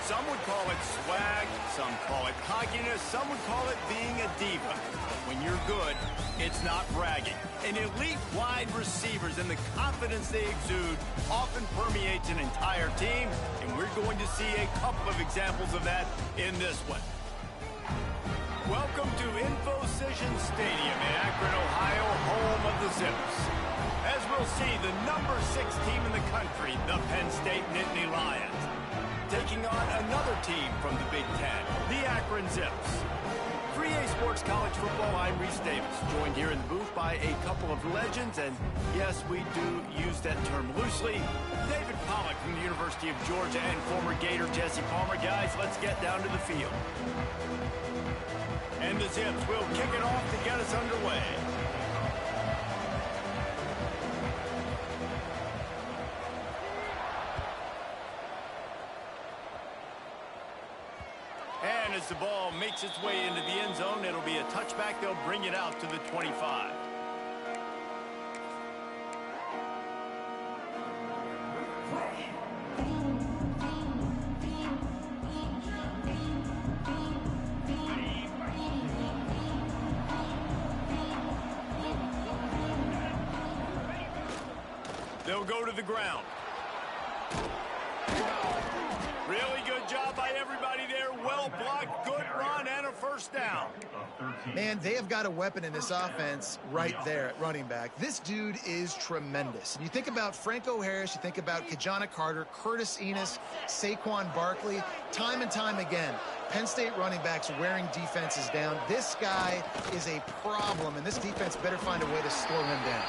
Some would call it swag, some call it cockiness, some would call it being a diva. But when you're good, it's not bragging. And elite wide receivers and the confidence they exude often permeates an entire team, and we're going to see a couple of examples of that in this one. Welcome to InfoCision Stadium in Akron, Ohio, home of the Zips. As we'll see, the number 6 team in the country, the Penn State Nittany Lions, taking on another team from the Big Ten, the Akron Zips. 3A Sports College Football, I'm Reese Davis, joined here in the booth by a couple of legends, and yes, we do use that term loosely. David Pollack from the University of Georgia and former Gator Jesse Palmer. Guys, let's get down to the field. And the Zips will kick it off to get us underway. And as the ball makes its way into the end zone, it'll be a touchback. They'll bring it out to the 25. They'll go to the ground. Really good job by everybody there. Well blocked, good run, and a first down. Man, they have got a weapon in this offense right there at running back. This dude is tremendous. And you think about Franco Harris, you think about Kajana Carter, Curtis Enos, Saquon Barkley, time and time again. Penn State running backs wearing defenses down. This guy is a problem, and this defense better find a way to slow him down.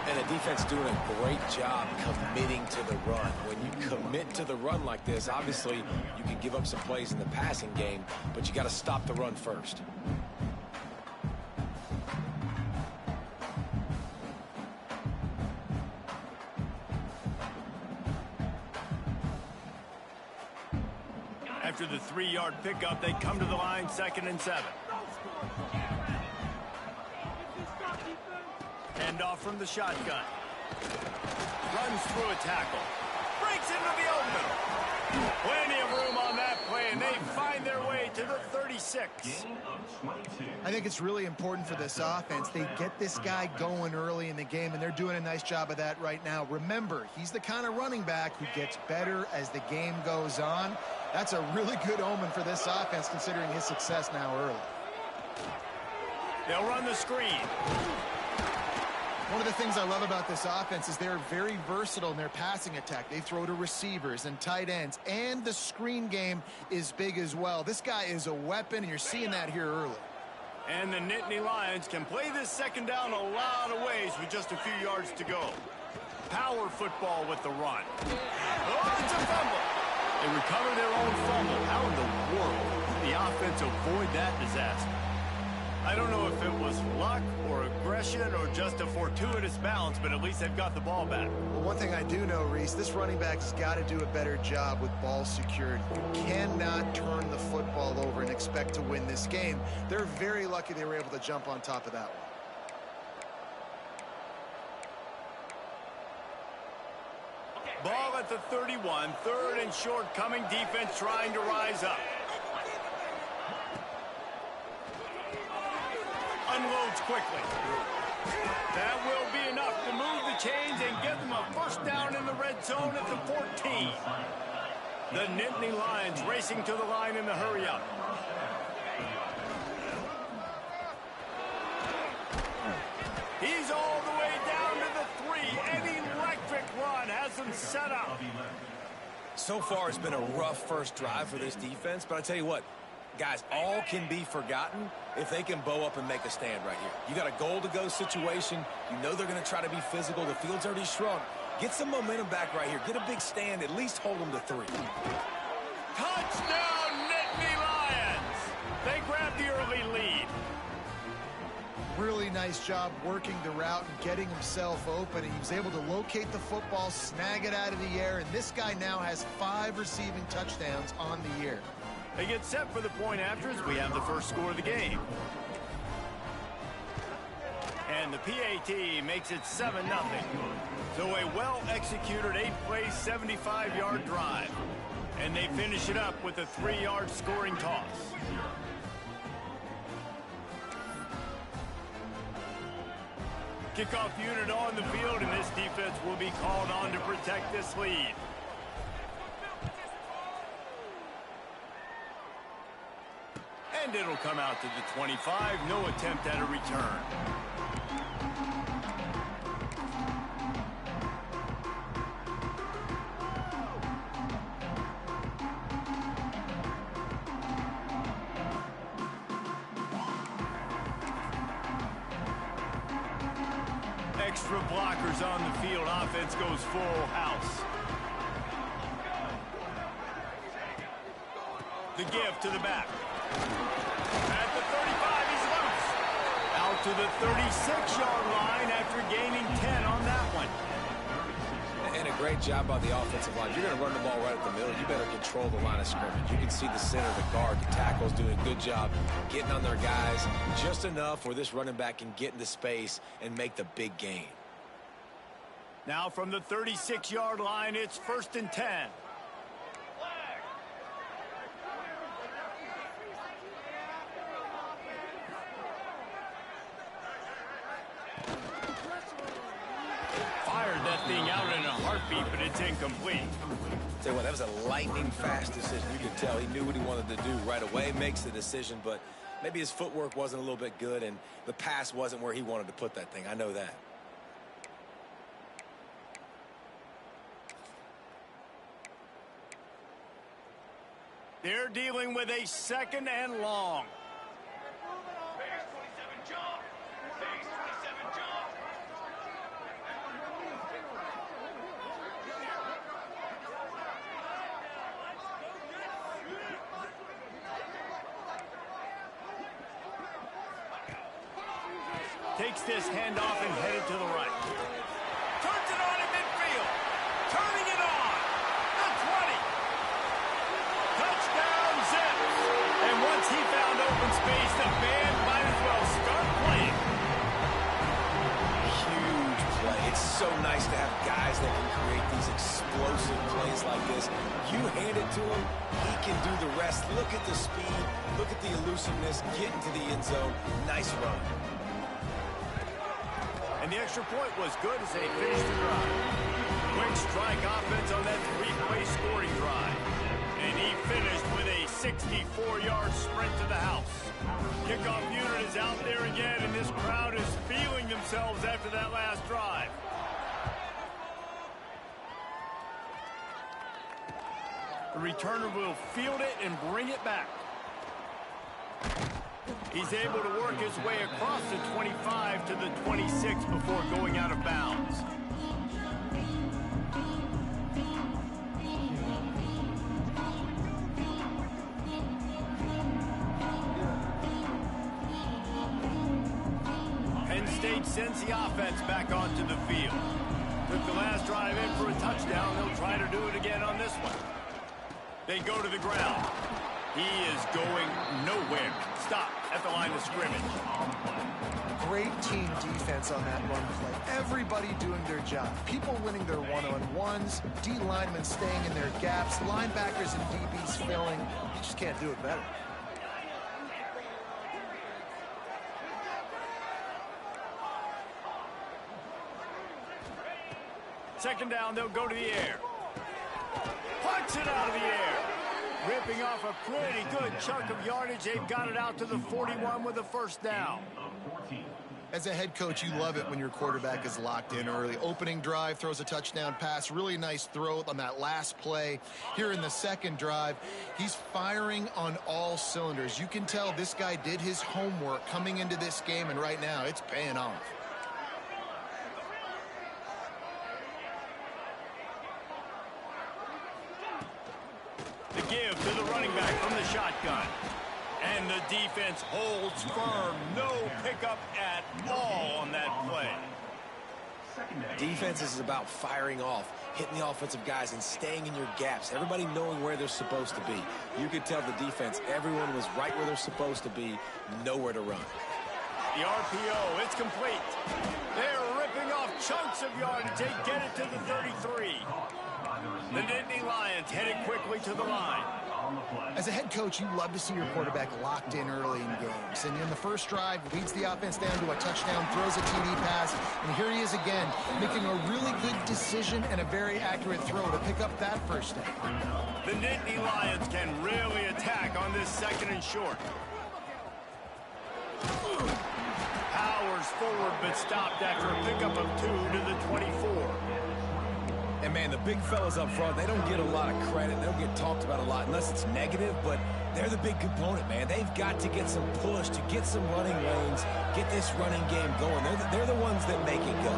And the defense doing a great job committing to the run. When you commit to the run like this, obviously you can give up some plays in the passing game, but you got to stop the run first. After the 3-yard pickup, they come to the line, 2nd and 7. Hand off from the shotgun. Runs through a tackle. Breaks into the open. Plenty of room on that play, and they find their way to the 36. I think it's really important for this offense. They get this guy going early in the game, and they're doing a nice job of that right now. Remember, he's the kind of running back who gets better as the game goes on. That's a really good omen for this offense, considering his success now early. They'll run the screen. One of the things I love about this offense is they're very versatile in their passing attack. They throw to receivers and tight ends, and the screen game is big as well. This guy is a weapon, and you're seeing that here early. And the Nittany Lions can play this second down a lot of ways with just a few yards to go. Power football with the run. Oh, it's a fumble. They recover their own fumble. How in the world did the offense avoid that disaster? I don't know if it was luck or aggression or just a fortuitous bounce, but at least they've got the ball back. Well, one thing I do know, Reese, this running back has got to do a better job with ball security. You cannot turn the football over and expect to win this game. They're very lucky they were able to jump on top of that one. Ball at the 31, 3rd and short, coming defense trying to rise up. Unloads quickly. That will be enough to move the chains and get them a first down in the red zone at the 14. The Nittany Lions racing to the line in the hurry up. He's all the way down to the 3. An electric run has them set up. So far, it's been a rough first drive for this defense, but I tell you what, guys, all can be forgotten if they can bow up and make a stand right here. You got a goal-to-go situation. You know they're going to try to be physical. The field's already shrunk. Get some momentum back right here. Get a big stand. At least hold them to 3. Touchdown, Nittany Lions! They grab the early lead. Really nice job working the route and getting himself open. He was able to locate the football, snag it out of the air, and this guy now has 5 receiving touchdowns on the year. They get set for the point after as we have the first score of the game. And the PAT makes it 7-0. So a well-executed 8-play, 75-yard drive. And they finish it up with a 3-yard scoring toss. Kickoff unit on the field, and this defense will be called on to protect this lead. And it'll come out to the 25. No attempt at a return. Extra blockers on the field. Offense goes full house. The give to the back. At the 35, he's loose. Out to the 36-yard line after gaining 10 on that one. And a great job by the offensive line. You're going to run the ball right at the middle. You better control the line of scrimmage. You can see the center, the guard, the tackles doing a good job getting on their guys just enough where this running back can get into space and make the big gain. Now from the 36-yard line, it's 1st and 10. Fired that thing out in a heartbeat, but it's incomplete. Tell you what, that was a lightning-fast decision. You could tell he knew what he wanted to do right away, makes the decision, but maybe his footwork wasn't a little bit good, and the pass wasn't where he wanted to put that thing. I know that. They're dealing with a 2nd and long. Takes this handoff and headed to the right. Turns it on in midfield. Turning it on. The 20. Touchdown, Zips. And once he found open space, the band might as well start playing. Huge play. It's so nice to have guys that can create these explosive plays like this. You hand it to him, he can do the rest. Look at the speed. Look at the elusiveness. Get into the end zone. Nice run. And the extra point was good as they finished the drive. Quick strike offense on that 3-play scoring drive. And he finished with a 64-yard sprint to the house. Kickoff unit is out there again, and this crowd is feeling themselves after that last drive. The returner will field it and bring it back. He's able to work his way across the 25 to the 26 before going out of bounds. Penn State sends the offense back onto the field. Took the last drive in for a touchdown. They'll try to do it again on this one. They go to the ground. He is going nowhere. Stop at the line of scrimmage. Great team defense on that run play. Everybody doing their job. People winning their one-on-ones, D linemen staying in their gaps, linebackers and DBs filling. You just can't do it better. Second down, they'll go to the air. Punch it out of the air. Ripping off a pretty good chunk of yardage. They've got it out to the 41 with a 1st down. As a head coach, you love it when your quarterback is locked in early. Opening drive, throws a touchdown pass. Really nice throw on that last play. Here in the second drive, he's firing on all cylinders. You can tell this guy did his homework coming into this game, and right now it's paying off. The give to the running back from the shotgun. And the defense holds firm. No pickup at all on that play. Defense is about firing off, hitting the offensive guys and staying in your gaps. Everybody knowing where they're supposed to be. You could tell the defense, everyone was right where they're supposed to be, nowhere to run. The RPO, it's complete. They're ripping off chunks of yardage. They get it to the 33. The Nittany Lions headed quickly to the line. As a head coach, you love to see your quarterback locked in early in games. And in the first drive, leads the offense down to a touchdown, throws a TD pass, and here he is again, making a really good decision and a very accurate throw to pick up that first down. The Nittany Lions can really attack on this 2nd and short. Powers forward, but stopped after a pickup of 2 to the 24. And, man, the big fellas up front, they don't get a lot of credit. They don't get talked about a lot unless it's negative, but they're the big component, man. They've got to get some push, to get some running lanes, get this running game going. They're the ones that make it go.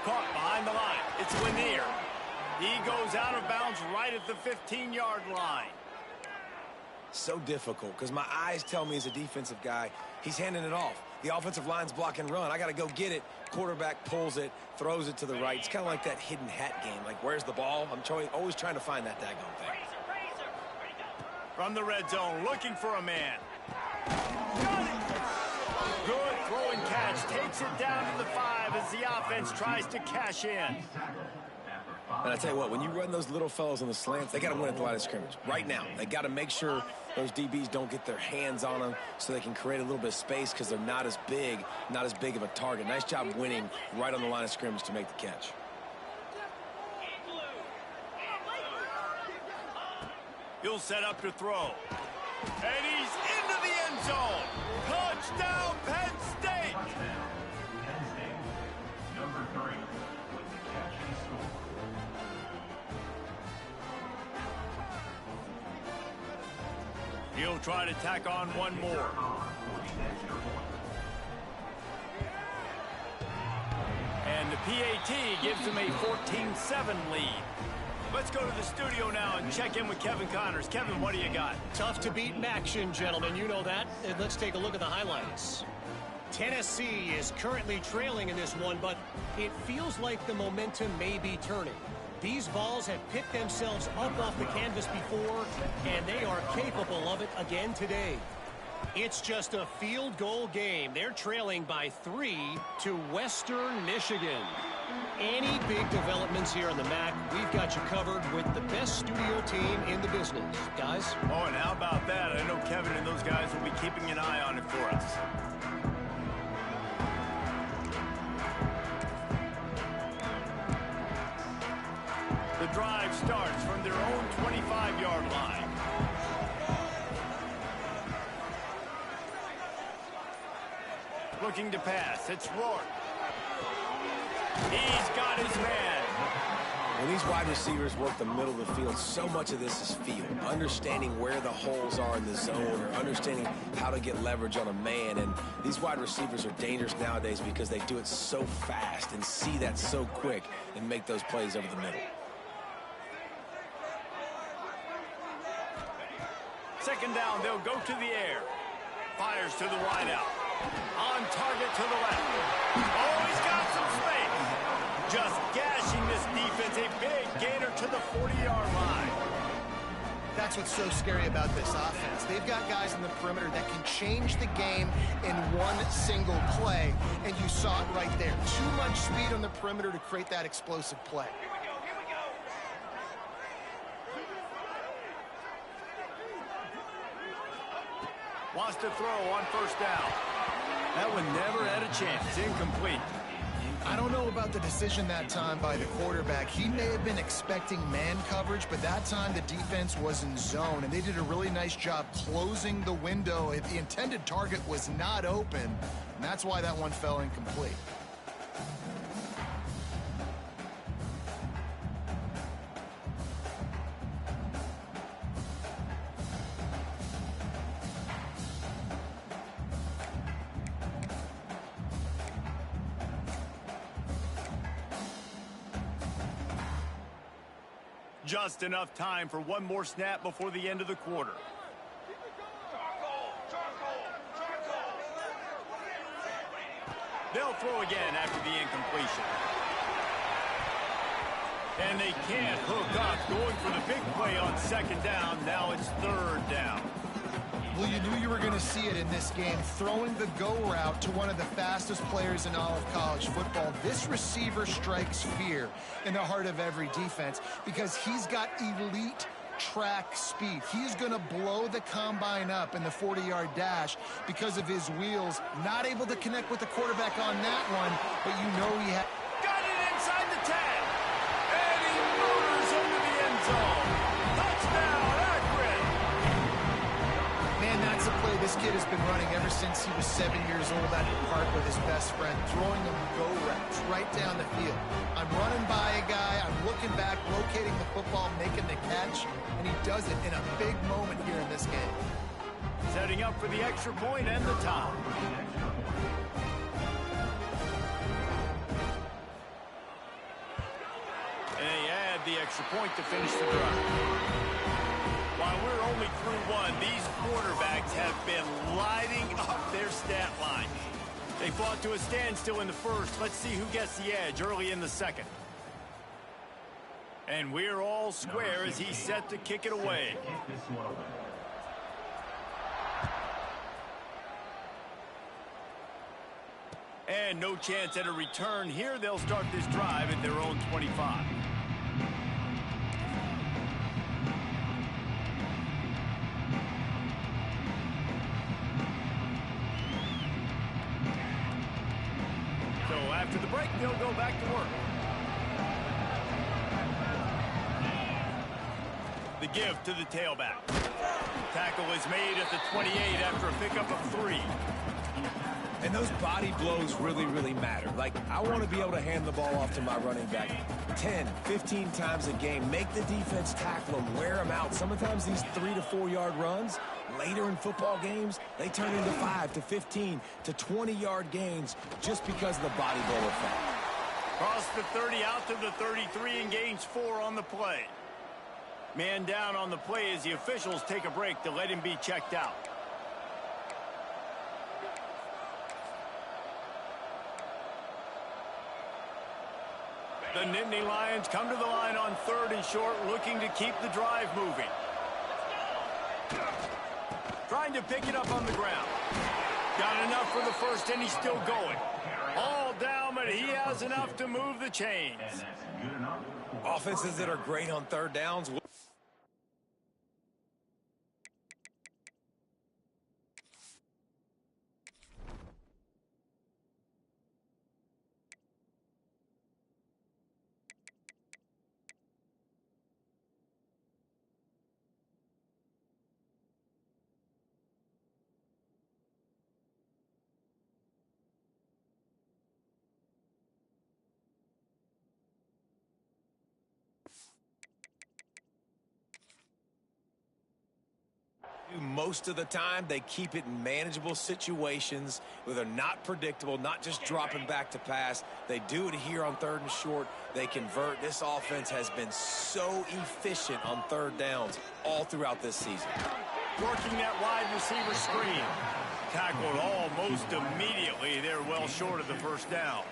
Caught behind the line. It's Lanier. He goes out of bounds right at the 15-yard line. So difficult because my eyes tell me as a defensive guy, he's handing it off. The offensive line's block and run. I got to go get it. Quarterback pulls it, throws it to the right. It's kind of like that hidden hat game. Like, where's the ball? I'm always trying to find that daggone thing. From the red zone, looking for a man. Good throwing catch. Takes it down to the 5 as the offense tries to cash in. And I tell you what, when you run those little fellows on the slants, they got to win at the line of scrimmage. Right now, they got to make sure those DBs don't get their hands on them so they can create a little bit of space because they're not as big of a target. Nice job winning right on the line of scrimmage to make the catch. He'll set up to throw. And he's into the end zone. Touchdown, Penn State! Number 3 with the catch and score. He'll try to tack on one more. And the PAT gives him a 14-7 lead. Let's go to the studio now and check in with Kevin Connors. Kevin, what do you got? Tough to beat in action, gentlemen. You know that. And let's take a look at the highlights. Tennessee is currently trailing in this one, but it feels like the momentum may be turning. These balls have picked themselves up off the canvas before, and they are capable of it again today. It's just a field goal game. They're trailing by 3 to Western Michigan. Any big developments here on the MAC, we've got you covered with the best studio team in the business. Guys? Oh, and how about that? I know Kevin and those guys will be keeping an eye on it for us. The drive starts from their own 25-yard line. Looking to pass. It's Rourke. He's got his man. When these wide receivers work the middle of the field, so much of this is feel. Understanding where the holes are in the zone or understanding how to get leverage on a man. And these wide receivers are dangerous nowadays because they do it so fast and see that so quick and make those plays over the middle. Second down, they'll go to the air. Fires to the wide out. On target to the left. Oh, he's got some space. Just gashing this defense. A big gainer to the 40-yard line. That's what's so scary about this offense. They've got guys in the perimeter that can change the game in one single play. And you saw it right there. Too much speed on the perimeter to create that explosive play. Wants to throw on first down. That one never had a chance. Incomplete. I don't know about the decision that time by the quarterback. He may have been expecting man coverage, but that time the defense was in zone, and they did a really nice job closing the window. The intended target was not open, and that's why that one fell incomplete. Just enough time for one more snap before the end of the quarter. They'll throw again after the incompletion. And they can't hook up. Going for the big play on second down. Now it's third down. Well, you knew you were going to see it in this game, throwing the go route to one of the fastest players in all of college football. This receiver strikes fear in the heart of every defense because he's got elite track speed. He's going to blow the combine up in the 40-yard dash because of his wheels. Not able to connect with the quarterback on that one, but you know he had... Got it inside the 10. And he motors into the end zone. Touchdown, Akron. Man, that's a play this kid has been running ever since he was 7 years old at the park with his best friend, throwing them go routes right down the field. I'm running by a guy, I'm looking back, locating the football, making the catch, and he does it in a big moment here in this game. Setting up for the extra point and the tie. And they add the extra point to finish the drive. While we're only through one, these quarterbacks have been lighting up their stat line. They fought to a standstill in the first. Let's see who gets the edge early in the second. And we're all square as he's set to kick it away. And no chance at a return here. They'll start this drive at their own 25. So after the break, they'll go back to work. The give to the tailback. Tackle is made at the 28 after a pickup of 3. And those body blows really, really matter. Like, I want to be able to hand the ball off to my running back 10, 15 times a game. Make the defense tackle them, wear them out. Sometimes these 3 to 4 yard runs, later in football games, they turn into 5 to 15 to 20-yard gains just because of the body blow effect. Cross the 30 out to the 33 and gains 4 on the play. Man down on the play as the officials take a break to let him be checked out. The Nittany Lions come to the line on 3rd and short, looking to keep the drive moving. Trying to pick it up on the ground. Got enough for the first, and he's still going. All down, but he has enough to move the chains. Offenses that are great on 3rd downs. Most of the time, they keep it in manageable situations where they're not predictable, not just dropping back to pass. They do it here on 3rd and short. They convert. This offense has been so efficient on 3rd downs all throughout this season. Working that wide receiver screen. Tackled almost immediately. They're well short of the first down.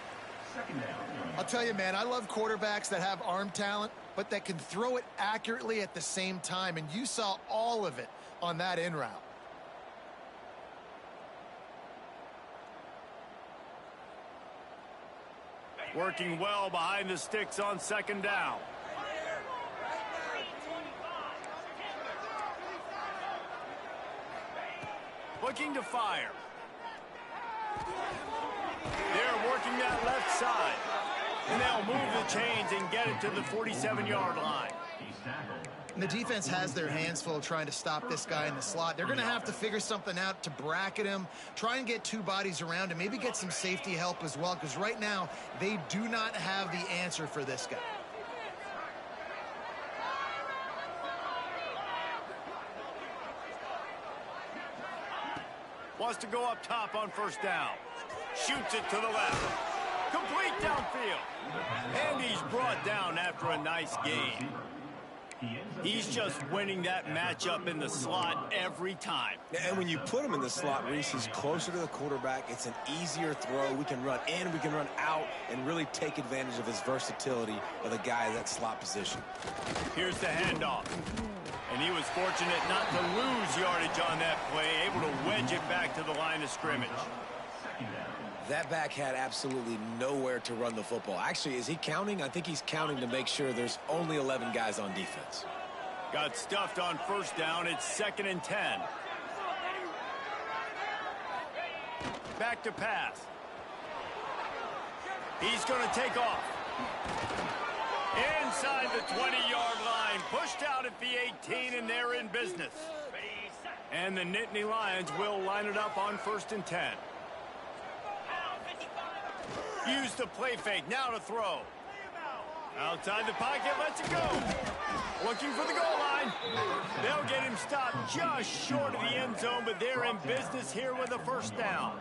I'll tell you, man, I love quarterbacks that have arm talent, but that can throw it accurately at the same time, and you saw all of it on that in route. Working well behind the sticks on 2nd down. Looking to fire. They're working that left side. And they'll move the chains and get it to the 47-yard line. And the defense has their hands full trying to stop this guy in the slot. They're going to have to figure something out to bracket him, try and get 2 bodies around him, maybe get some safety help as well, because right now they do not have the answer for this guy. Wants to go up top on 1st down. Shoots it to the left. Complete downfield. And he's brought down after a nice gain. He's just winning that matchup in the slot every time. And when you put him in the slot, Reese, he's closer to the quarterback. It's an easier throw. We can run in, we can run out, and really take advantage of his versatility of the guy in that slot position. Here's the handoff. And he was fortunate not to lose yardage on that play, able to wedge it back to the line of scrimmage. That back had absolutely nowhere to run the football. Actually, is he counting? I think he's counting to make sure there's only 11 guys on defense. Got stuffed on first down. It's 2nd and 10. Back to pass. He's going to take off. Inside the 20-yard line. Pushed out at the 18, and they're in business. And the Nittany Lions will line it up on 1st and 10. Use the play fake. Now to throw. Outside the pocket. Lets it go. Looking for the goal line. They'll get him stopped just short of the end zone, but they're in business here with a first down.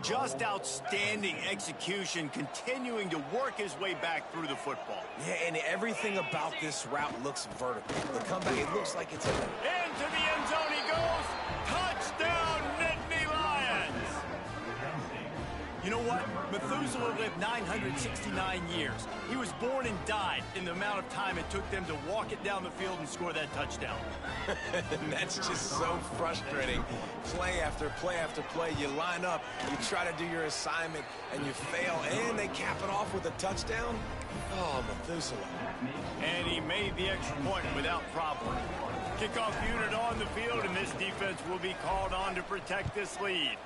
Just outstanding execution, continuing to work his way back through the football. Yeah, and everything about this route looks vertical. The comeback, it looks like it's into the end zone he goes. Touchdown, Nittany Lions. You know what? Methuselah lived 969 years. He was born and died in the amount of time it took them to walk it down the field and score that touchdown. That's just so frustrating. Play after play after play. You line up, you try to do your assignment, and you fail, and they cap it off with a touchdown? Oh, Methuselah. And he made the extra point without problem. Kickoff unit on the field, and this defense will be called on to protect this lead.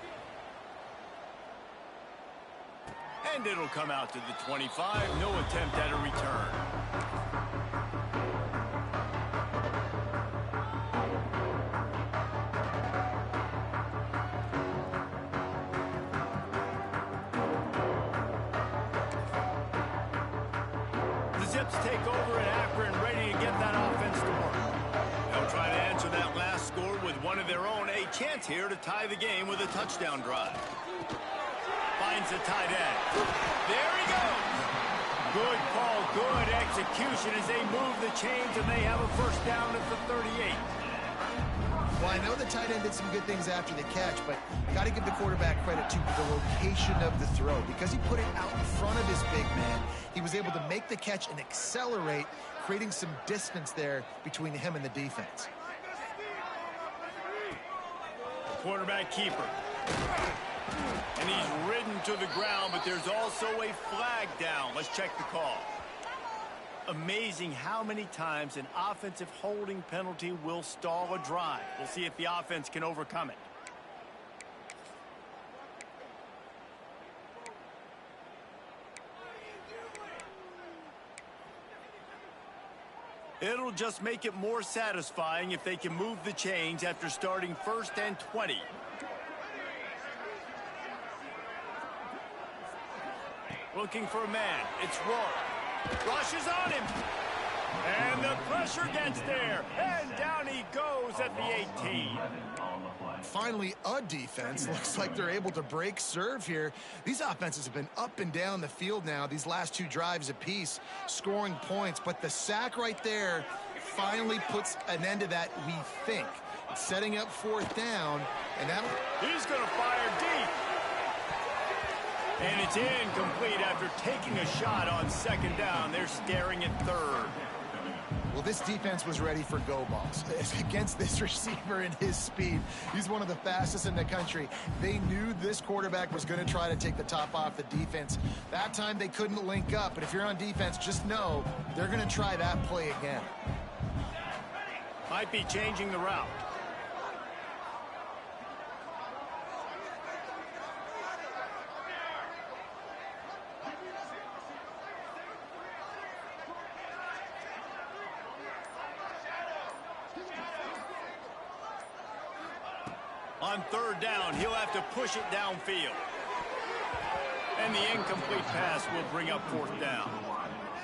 And it'll come out to the 25. No attempt at a return. The Zips take over in Akron, ready to get that offense to work. They'll try to answer that last score with one of their own. A chance here to tie the game with a touchdown drive. Finds the tight end. There he goes. Good call, good execution as they move the chains, and they have a first down at the 38. Well, I know the tight end did some good things after the catch, but got to give the quarterback credit to the location of the throw. Because he put it out in front of his big man, he was able to make the catch and accelerate, creating some distance there between him and the defense. Quarterback keeper. And he's ridden to the ground, but there's also a flag down. Let's check the call. Amazing how many times an offensive holding penalty will stall a drive. We'll see if the offense can overcome it. It'll just make it more satisfying if they can move the chains after starting 1st and 20. Looking for a man. It's Roy. Rushes on him. And the pressure gets there. And down he goes at the 18. Finally, a defense. Looks like they're able to break serve here. These offenses have been up and down the field now, these last two drives apiece, scoring points. But the sack right there finally puts an end to that, we think. It's setting up 4th down. And that'll... He's going to fire deep. And it's incomplete after taking a shot on 2nd down. They're staring at 3rd. Well, this defense was ready for go balls against this receiver and his speed. He's one of the fastest in the country. They knew this quarterback was going to try to take the top off the defense. That time they couldn't link up, but if you're on defense, just know they're going to try that play again. Might be changing the route. On 3rd down, he'll have to push it downfield. And the incomplete pass will bring up 4th down.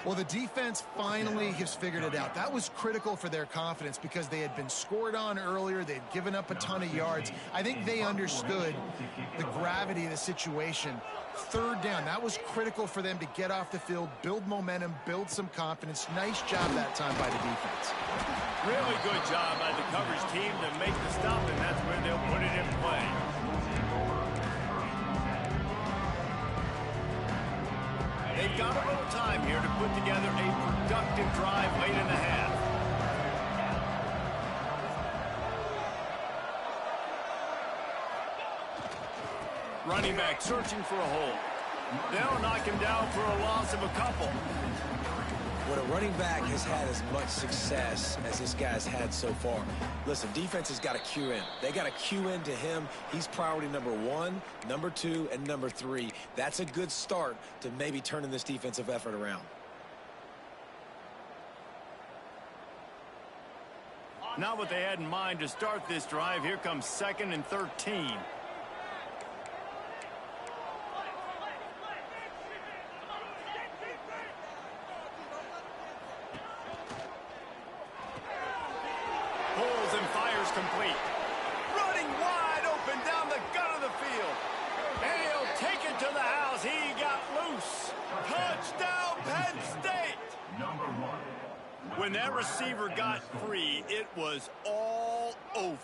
Well, the defense finally has figured it out. That was critical for their confidence because they had been scored on earlier. They had given up a ton of yards. I think they understood the gravity of the situation. Third down, that was critical for them to get off the field, build momentum, build some confidence. Nice job that time by the defense. Really good job by the coverage team to make the stop, and that's where they'll put it in play. They've got a little time here to put together a productive drive late in the half. Running back searching for a hole. They'll knock him down for a loss of a couple. When a running back has had as much success as this guy's had so far, listen, defense has got to cue in. They got to cue in to him. He's priority number 1, number 2, and number 3. That's a good start to maybe turning this defensive effort around. Not what they had in mind to start this drive. Here comes 2nd and 13. Complete. Running wide open down the gut of the field. And he'll take it to the house. He got loose. Touchdown, Penn State. Number 1. When that receiver got free, it was all over.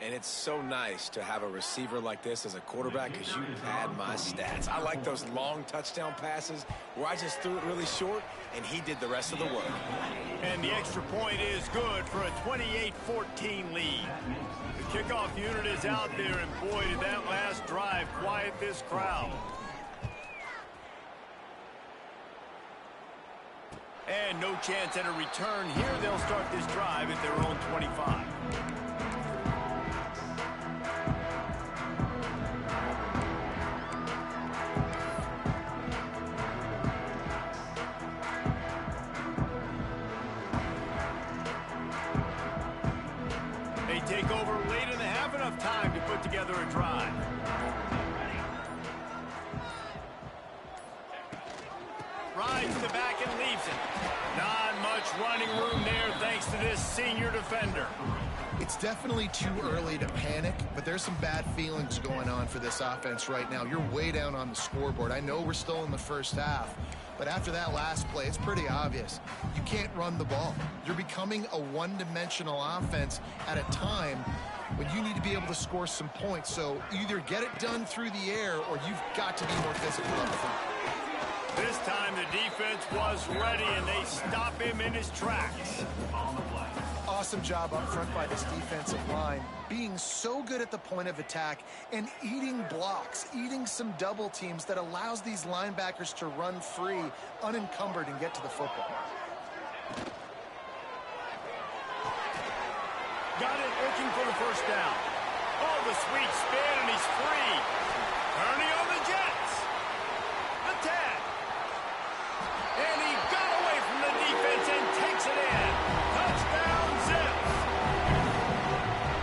And it's so nice to have a receiver like this as a quarterback because you pad my stats. I like those long touchdown passes where I just threw it really short and he did the rest of the work. And the extra point is good for a 28-14 lead. The kickoff unit is out there, and boy, did that last drive quiet this crowd. And no chance at a return here. They'll start this drive at their own 25. Take over late in the half, enough time to put together a drive. Rides the back and leaves it. Not much running room there thanks to this senior defender. It's definitely too early to panic, but there's some bad feelings going on for this offense right now. You're way down on the scoreboard. I know we're still in the first half, but after that last play, it's pretty obvious. You can't run the ball. You're becoming a one-dimensional offense at a time when you need to be able to score some points. So either get it done through the air or you've got to be more physical up front. This time the defense was ready, and they stop him in his tracks. Awesome job up front by this defensive line, being so good at the point of attack and eating blocks, eating some double teams that allows these linebackers to run free, unencumbered, and get to the football. Got it, looking for the first down. Oh, the sweet spin, and he's free. Ernie on the Jets. The tag. And he got away from the defense and takes it in. Touchdown, Zips.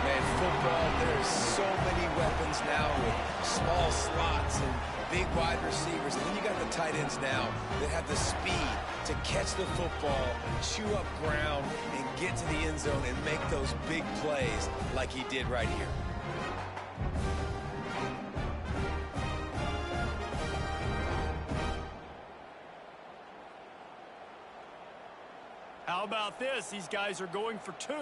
Man, football, there's so many weapons now with small slots and big wide receivers. And then you got the tight ends now that have the speed to catch the football, chew up ground, and get to the end zone and make those big plays like he did right here. How about this? These guys are going for 2.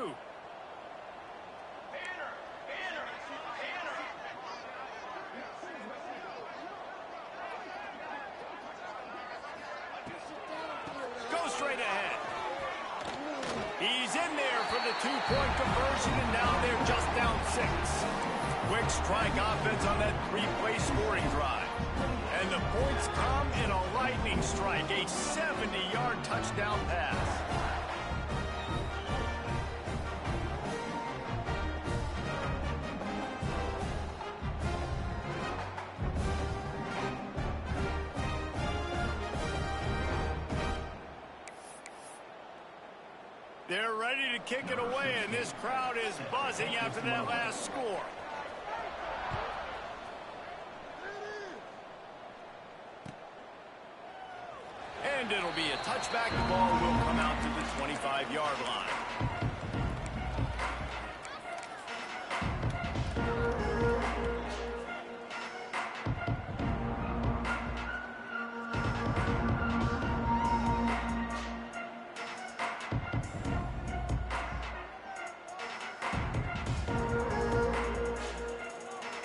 Go straight ahead. He's in there for the 2-point conversion, and now they're just down 6. Quick strike offense on that 3-play scoring drive. And the points come in a lightning strike, a 70-yard touchdown pass. They're ready to kick it away, and this crowd is buzzing after that last score. And it'll be a touchback. The ball will come out to the 25-yard line.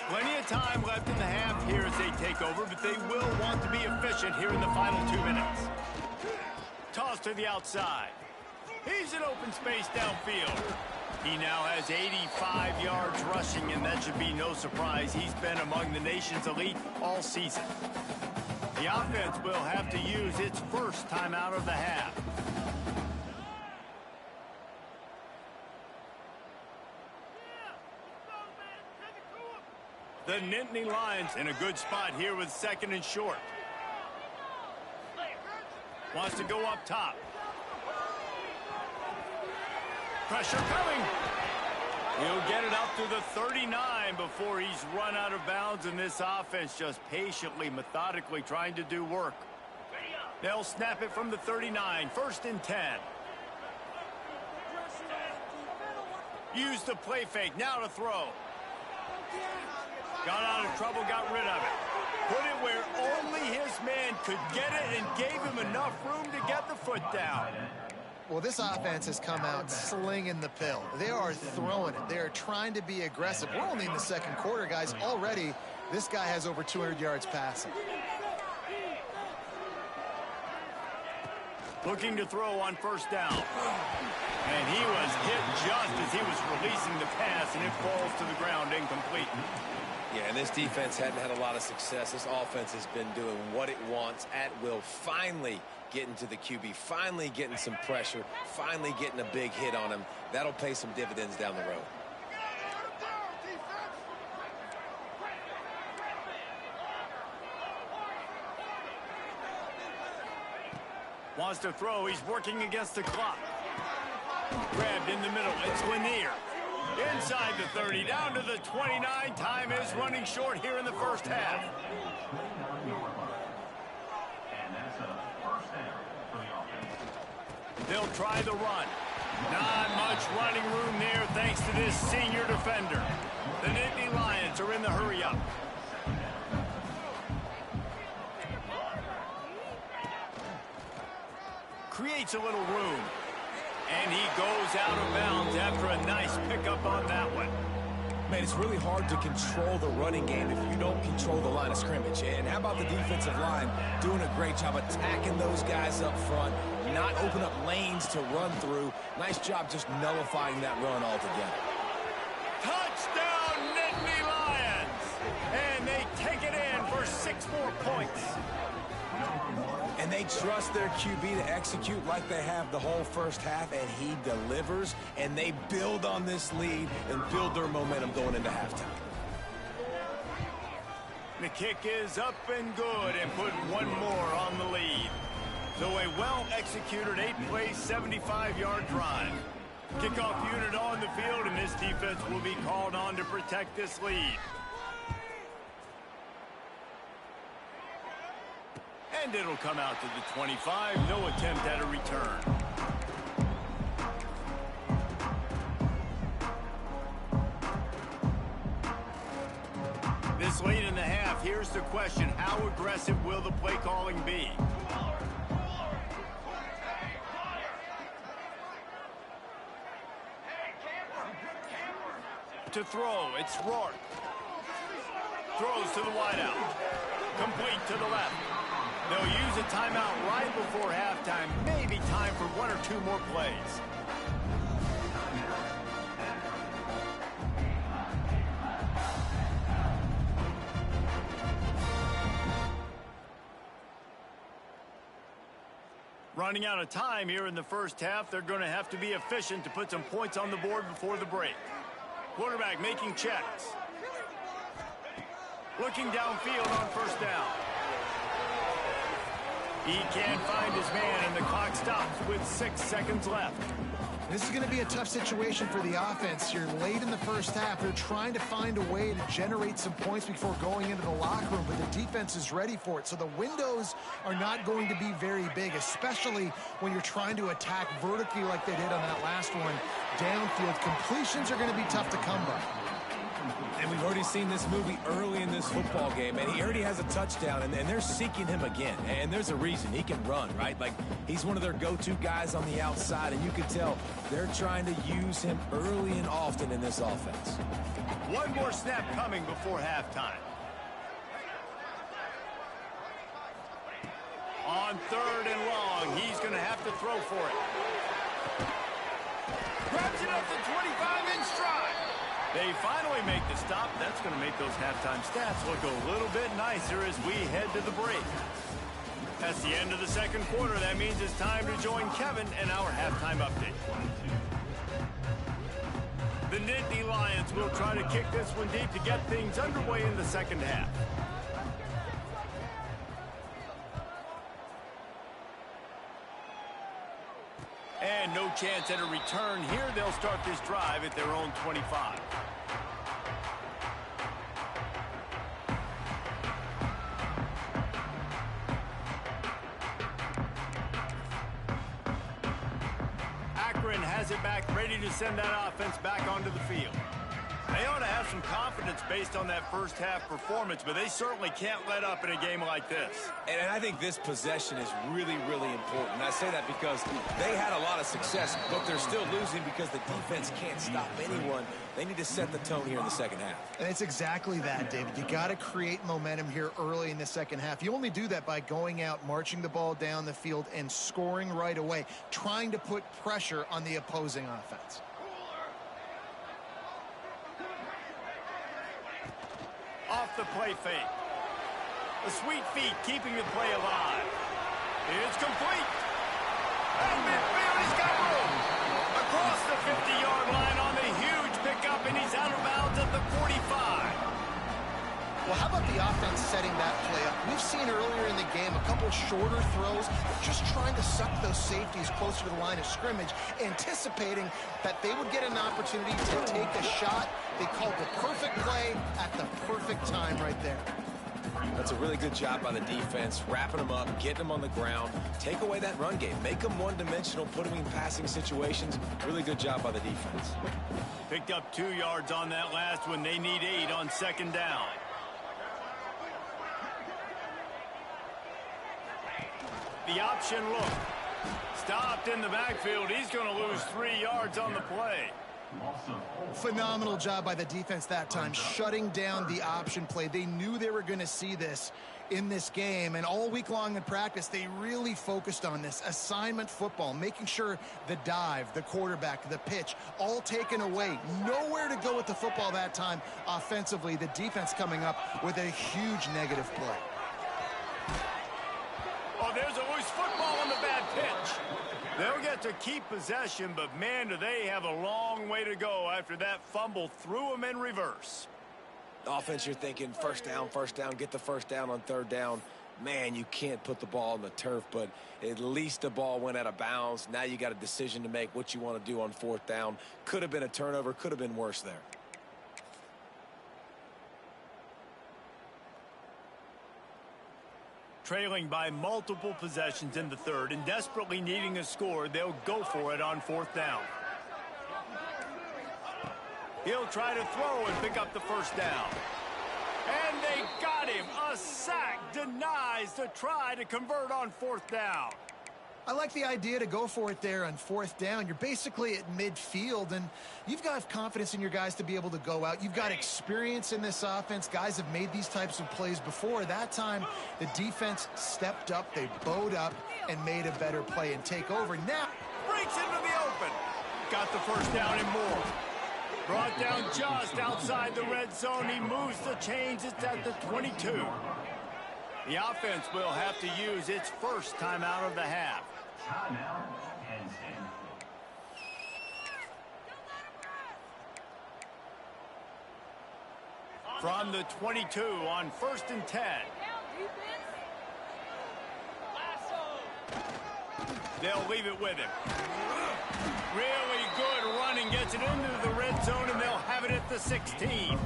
Plenty of time left in the half here as they take over, but they will want to be efficient here in the final 2 minutes. Toss to the outside. He's in open space downfield. He now has 85 yards rushing, and that should be no surprise. He's been among the nation's elite all season. The offense will have to use its first timeout of the half. The Nittany Lions in a good spot here with 2nd and short. Wants to go up top. Pressure coming. He'll get it up to the 39 before he's run out of bounds, and this offense just patiently, methodically trying to do work. They'll snap it from the 39, 1st and 10. Use the play fake, now to throw. Got out of trouble, got rid of it. Put it where only his man could get it and gave him enough room to get the foot down. Well, this offense has come out slinging the pill. They are throwing it. They are trying to be aggressive. We're only in the 2nd quarter, guys. Already, this guy has over 200 yards passing. Looking to throw on 1st down. And he was hit just as he was releasing the pass, and it falls to the ground incomplete. Yeah, and this defense hadn't had a lot of success. This offense has been doing what it wants at will. Finally getting to the QB, finally getting some pressure, finally getting a big hit on him. That'll pay some dividends down the road. Wants to throw. He's working against the clock. Grabbed in the middle. It's Lanier. Inside the 30, down to the 29. Time is running short here in the 1st half. They'll try the run. Not much running room there thanks to this senior defender. The Nittany Lions are in the hurry-up. Creates a little room. And he goes out of bounds after a nice pickup on that one. Man, it's really hard to control the running game if you don't control the line of scrimmage. And how about the defensive line doing a great job attacking those guys up front, not open up lanes to run through. Nice job just nullifying that run altogether. Touchdown, Nittany Lions! And they take it in for 6 more points. And they trust their QB to execute like they have the whole 1st half, and he delivers, and they build on this lead and build their momentum going into halftime. The kick is up and good and put one more on the lead. So a well-executed 8-play, 75-yard drive. Kickoff unit on the field, and this defense will be called on to protect this lead. And it'll come out to the 25. No attempt at a return. This late in the half, here's the question. How aggressive will the play calling be? To throw, it's Rourke. Throws to the wideout. Complete to the left. They'll use a timeout right before halftime. Maybe time for 1 or 2 more plays. Running out of time here in the 1st half. They're going to have to be efficient to put some points on the board before the break. Quarterback making checks. Looking downfield on 1st down. He can't find his man, and the clock stops with 6 seconds left. This is going to be a tough situation for the offense. You're late in the first half. They're trying to find a way to generate some points before going into the locker room, but the defense is ready for it. So the windows are not going to be very big, especially when you're trying to attack vertically like they did on that last one. Downfield completions are going to be tough to come by. And we've already seen this movie early in this football game, and he already has a touchdown, and they're seeking him again. And there's a reason. He can run, right? Like, he's one of their go-to guys on the outside, and you can tell they're trying to use him early and often in this offense. One more snap coming before halftime. On 3rd and long, he's going to have to throw for it. Grabs it up to 25 in stride. They finally make the stop. That's going to make those halftime stats look a little bit nicer as we head to the break. That's the end of the second quarter. That means it's time to join Kevin and our halftime update. The Nittany Lions will try to kick this one deep to get things underway in the second half. And no chance at a return here. They'll start this drive at their own 25. Akron has it back, ready to send that offense back onto the field. They ought to have some confidence based on that first half performance, but they certainly can't let up in a game like this. And I think this possession is really, really important. And I say that because they had a lot of success, but they're still losing because the defense can't stop anyone. They need to set the tone here in the second half. And it's exactly that, David. You got to create momentum here early in the second half. You only do that by going out, marching the ball down the field, and scoring right away, trying to put pressure on the opposing offense. Off the play fake. The sweet feet keeping the play alive. It's complete. And midfield, he's got room. Across the 50-yard line on the huge pickup, and he's out of bounds at the 45. Well, how about the offense setting that play up? We've seen earlier in the game a couple shorter throws, just trying to suck those safeties closer to the line of scrimmage, anticipating that they would get an opportunity to take a shot. They called the perfect play at the perfect time right there. That's a really good job by the defense, wrapping them up, getting them on the ground, take away that run game, make them one-dimensional, put them in passing situations. Really good job by the defense. Picked up 2 yards on that last one. They need 8 on second down. The option look. Stopped in the backfield. He's going to lose 3 yards on the play. Phenomenal job by the defense that time, shutting down the option play. They knew they were going to see this in this game, and all week long in practice, they really focused on this assignment football, making sure the dive, the quarterback, the pitch, all taken away. Nowhere to go with the football that time offensively. The defense coming up with a huge negative play. Oh, there's a loose football on the bad pitch. They'll get to keep possession, but man, do they have a long way to go after that fumble threw them in reverse. Offense, you're thinking first down, get the first down on third down. Man, you can't put the ball on the turf, but at least the ball went out of bounds. Now you got a decision to make what you want to do on fourth down. Could have been a turnover, could have been worse there. Trailing by multiple possessions in the third and desperately needing a score, they'll go for it on fourth down. He'll try to throw and pick up the first down. And they got him. A sack denies the try to convert on fourth down. I like the idea to go for it there on fourth down. You're basically at midfield, and you've got confidence in your guys to be able to go out. You've got experience in this offense. Guys have made these types of plays before. That time, the defense stepped up, they bowed up, and made a better play and take over. Now, breaks into the open. Got the first down and more. Brought down just outside the red zone. He moves the chains. It's at the 22. The offense will have to use its first timeout of the half. Timeout, Penn State. From the 22 on 1st and 10. They'll leave it with him. Really good running, gets it into the red zone, and they'll have it at the 16.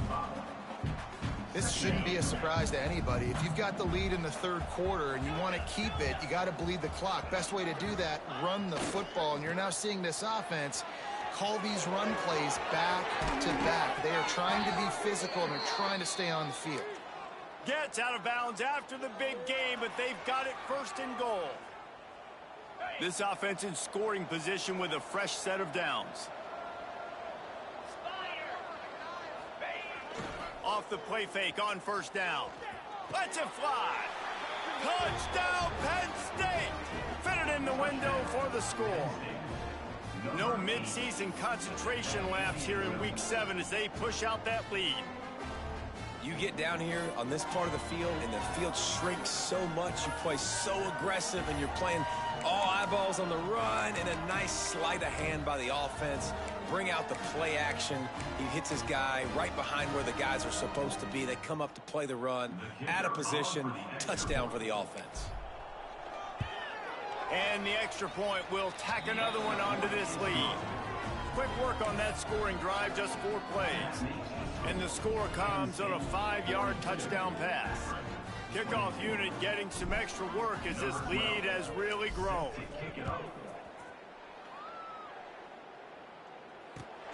This shouldn't be a surprise to anybody. If you've got the lead in the third quarter and you want to keep it, you got to bleed the clock. Best way to do that, run the football. And you're now seeing this offense call these run plays back to back. They are trying to be physical, and they're trying to stay on the field. Gets out of bounds after the big game, but they've got it first and goal. This offense in scoring position with a fresh set of downs. Off the play fake on first down. Lets it fly. Touchdown, Penn State. Fitted in the window for the score. No midseason concentration laps here in Week 7 as they push out that lead. You get down here on this part of the field, and the field shrinks so much. You play so aggressive, and you're playing all eyeballs on the run, and a nice sleight of hand by the offense. Bring out the play action. He hits his guy right behind where the guys are supposed to be. They come up to play the run, out of position, touchdown for the offense. And the extra point will tack another one onto this lead. Quick work on that scoring drive, just 4 plays. And the score comes on a 5-yard touchdown pass. Kickoff unit getting some extra work as this lead has really grown.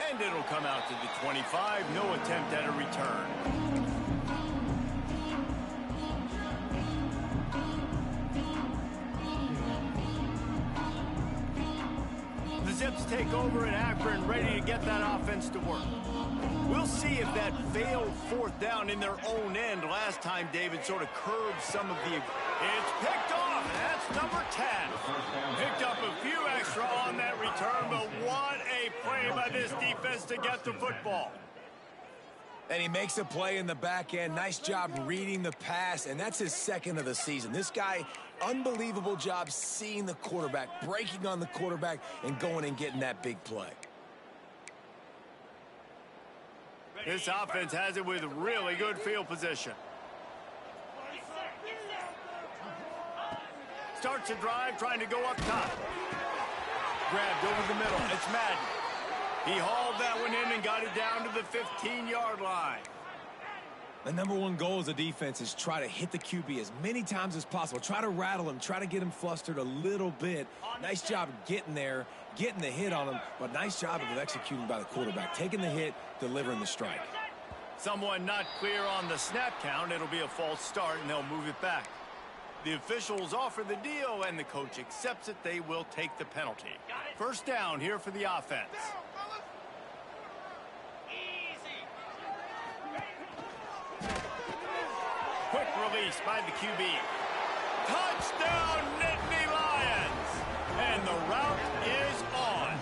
And it'll come out to the 25. No attempt at a return. The Zips take over in Akron, ready to get that offense to work. We'll see if that failed 4th down in their own end last time David sort of curbed some of the... It's picked off, and that's number 10. Picked up a few extra on that return, but what a play by this defense to get the football. And he makes a play in the back end. Nice job reading the pass, and that's his 2nd of the season. This guy, unbelievable job seeing the quarterback, breaking on the quarterback, and going and getting that big play. This offense has it with really good field position. Starts a drive, trying to go up top. Grabbed over the middle. It's Madden. He hauled that one in and got it down to the 15-yard line. The number 1 goal as a defense is try to hit the QB as many times as possible. Try to rattle him. Try to get him flustered a little bit. Nice job getting there, getting the hit on him, but nice job of executing by the quarterback. Taking the hit, delivering the strike. Someone not clear on the snap count. It'll be a false start, and they'll move it back. The officials offer the deal, and the coach accepts it. They will take the penalty. First down here for the offense. Quick release by the QB. Touchdown, Nittany Lions! And the route is on.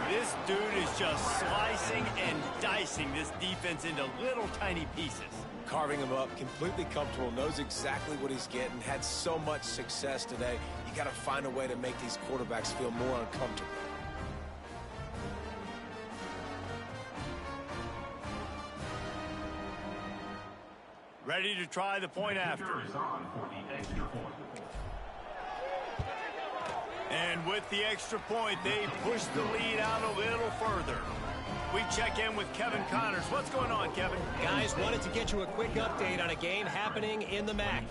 This dude is just slicing and dicing this defense into little tiny pieces. Carving him up, completely comfortable, knows exactly what he's getting, had so much success today. You got to find a way to make these quarterbacks feel more uncomfortable. Ready to try the point after. And with the extra point, they push the lead out a little further. We check in with Kevin Connors. What's going on, Kevin? Guys, wanted to get you a quick update on a game happening in the MAC.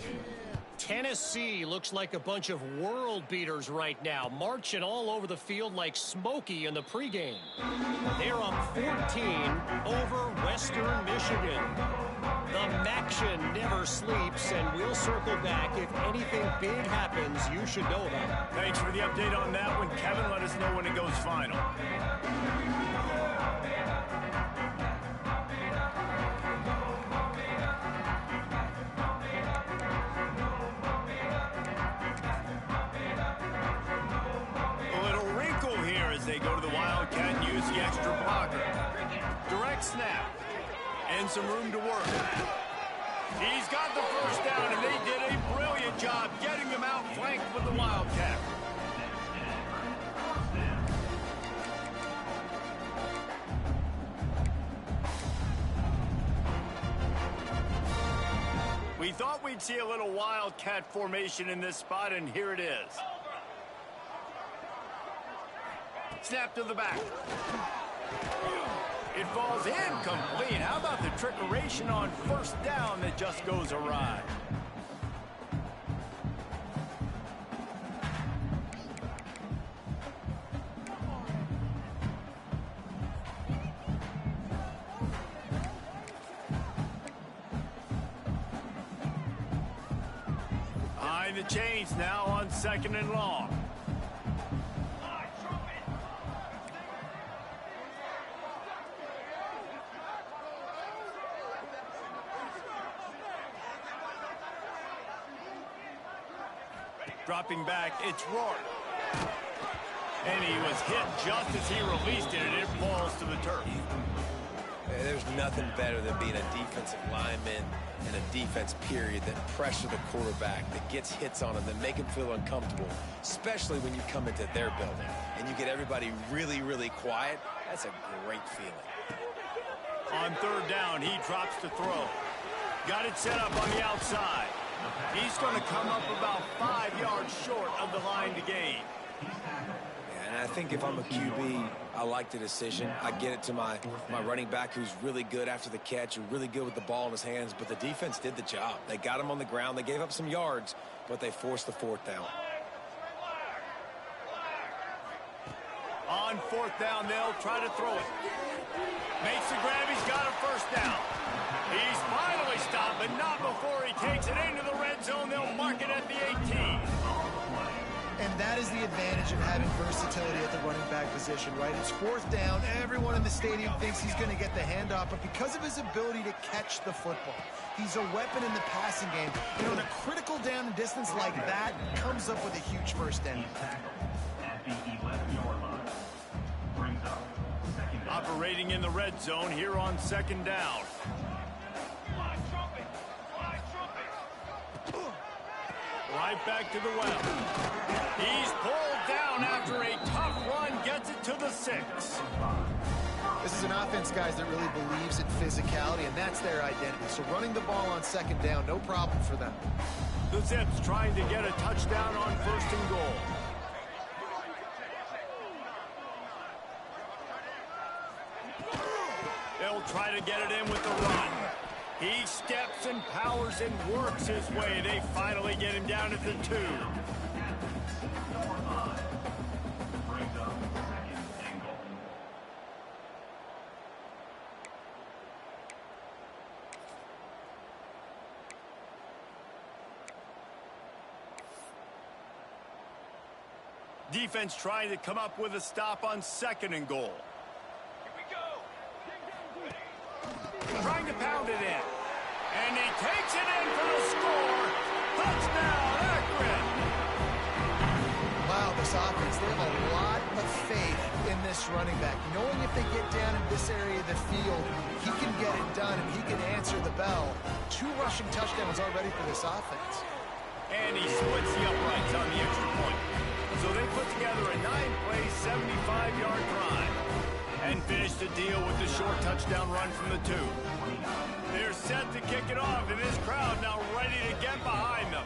Tennessee looks like a bunch of world beaters right now, marching all over the field like Smokey in the pregame. They're up 14 over Western Michigan. The MACtion never sleeps, and we'll circle back. If anything big happens, you should know about it. Thanks for the update on that one, Kevin. Let us know when it goes final. They go to the Wildcat and use the extra blocker. Direct snap. And some room to work. He's got the first down, and they did a brilliant job getting him out flanked with the Wildcat. We thought we'd see a little Wildcat formation in this spot, and here it is. Snap to the back. It falls incomplete. How about the trickeration on first down that just goes awry? Behind the chains now on 2nd and long. Dropping back, it's Rourke. And he was hit just as he released it, and it falls to the turf. There's nothing better than being a defensive lineman and a defense period that pressure the quarterback, that gets hits on him, that make him feel uncomfortable, especially when you come into their building and you get everybody really, really quiet. That's a great feeling. On 3rd down, he drops to throw. Got it set up on the outside. He's going to come up about 5 yards short of the line to gain. And I think if I'm a QB, I like the decision. I get it to my running back who's really good after the catch and really good with the ball in his hands, but the defense did the job. They got him on the ground. They gave up some yards, but they forced the 4th down. On 4th down, they'll try to throw it. Makes the grab. He's got a 1st down. He's finally stopped, but not before he takes it into the red zone. They'll mark it at the 18. And that is the advantage of having versatility at the running back position, right? It's 4th down. Everyone in the stadium thinks he's going to get the handoff, but because of his ability to catch the football, he's a weapon in the passing game. You know, in a critical down and distance like that, comes up with a huge 1st down. At the 11-yard line. Brings up 2nd down. Operating in the red zone here on 2nd down. Right back to the well. He's pulled down after a tough run, gets it to the 6. This is an offense, guys, that really believes in physicality, and that's their identity. So running the ball on 2nd down, no problem for them. The Zips trying to get a touchdown on 1st and goal. They'll try to get it in with the run. He steps and powers and works his way. They finally get him down at the 2. Defense trying to come up with a stop on 2nd and goal. Trying to pound it in. And he takes it in for the score. Touchdown, Akron! Wow, this offense, they have a lot of faith in this running back. Knowing if they get down in this area of the field, he can get it done and he can answer the bell. 2 rushing touchdowns already for this offense. And he splits the uprights on the extra point. So they put together a 9-play, 75-yard drive. And finish the deal with the short touchdown run from the 2. They're set to kick it off, and this crowd now ready to get behind them.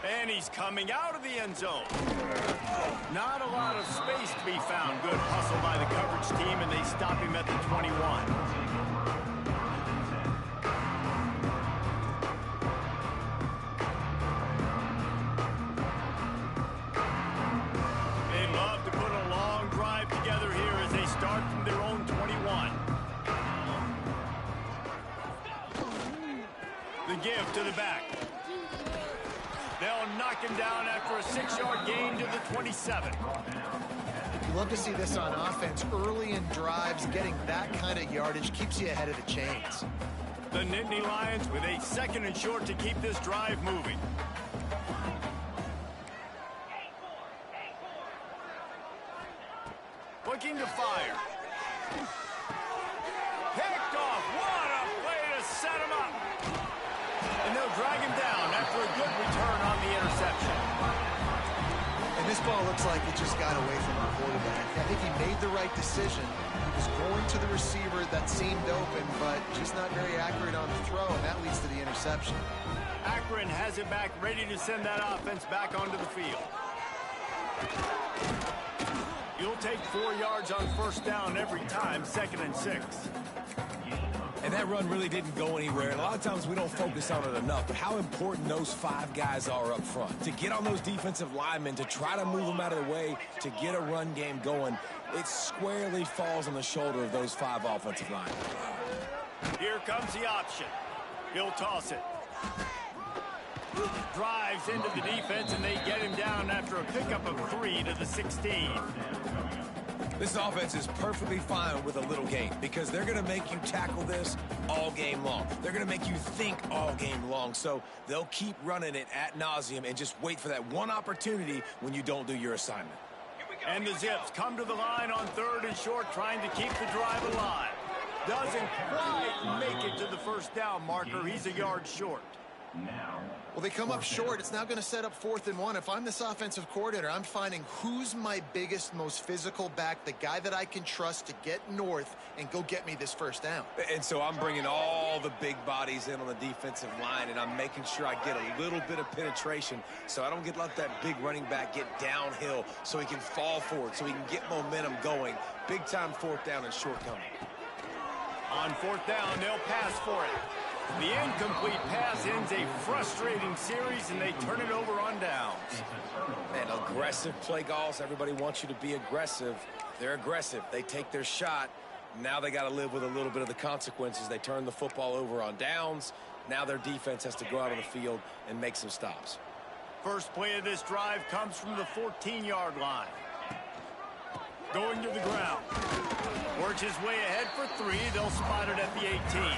And he's coming out of the end zone. Not a lot of space to be found. Good hustle by the coverage team, and they stop him at the 21. Start from their own 21. The give to the back. They'll knock him down after a 6-yard gain to the 27. You love to see this on offense. Early in drives, getting that kind of yardage keeps you ahead of the chains. The Nittany Lions with a 2nd and short to keep this drive moving. Looking to fire. Picked off. What a play to set him up. And they'll drag him down after a good return on the interception. And this ball looks like it just got away from the quarterback. I think he made the right decision. He was going to the receiver that seemed open, but just not very accurate on the throw, and that leads to the interception. interception. Akron has it back, ready to send that offense back onto the field. You'll take 4 yards on first down every time, 2nd and 6. And that run really didn't go anywhere. And a lot of times we don't focus on it enough, but how important those 5 guys are up front. To get on those defensive linemen, to try to move them out of the way, to get a run game going, it squarely falls on the shoulder of those 5 offensive linemen. Here comes the option. He'll toss it. Drives into the defense, and they get him down after a pickup of 3 to the 16. This offense is perfectly fine with a little game because they're going to make you tackle this all game long. They're going to make you think all game long. So they'll keep running it ad nauseum and just wait for that one opportunity when you don't do your assignment. And the Zips come to the line on 3rd and short, trying to keep the drive alive. Doesn't quite make it to the first down marker. He's a yard short. Well, they come up short. It's now going to set up 4th and 1. If I'm this offensive coordinator, I'm finding who's my biggest, most physical back, the guy that I can trust to get north and go get me this first down. And so I'm bringing all the big bodies in on the defensive line, and I'm making sure I get a little bit of penetration so I don't let that big running back get downhill so he can fall forward, so he can get momentum going. Big-time 4th down and short coming. On 4th down, they'll pass for it. The incomplete pass ends a frustrating series, and they turn it over on downs. And aggressive play calls. Everybody wants you to be aggressive. They're aggressive. They take their shot. Now they got to live with a little bit of the consequences. They turn the football over on downs. Now their defense has to go out on the field and make some stops. First play of this drive comes from the 14-yard line. Going to the ground. Works his way ahead for 3. They'll spot it at the 18.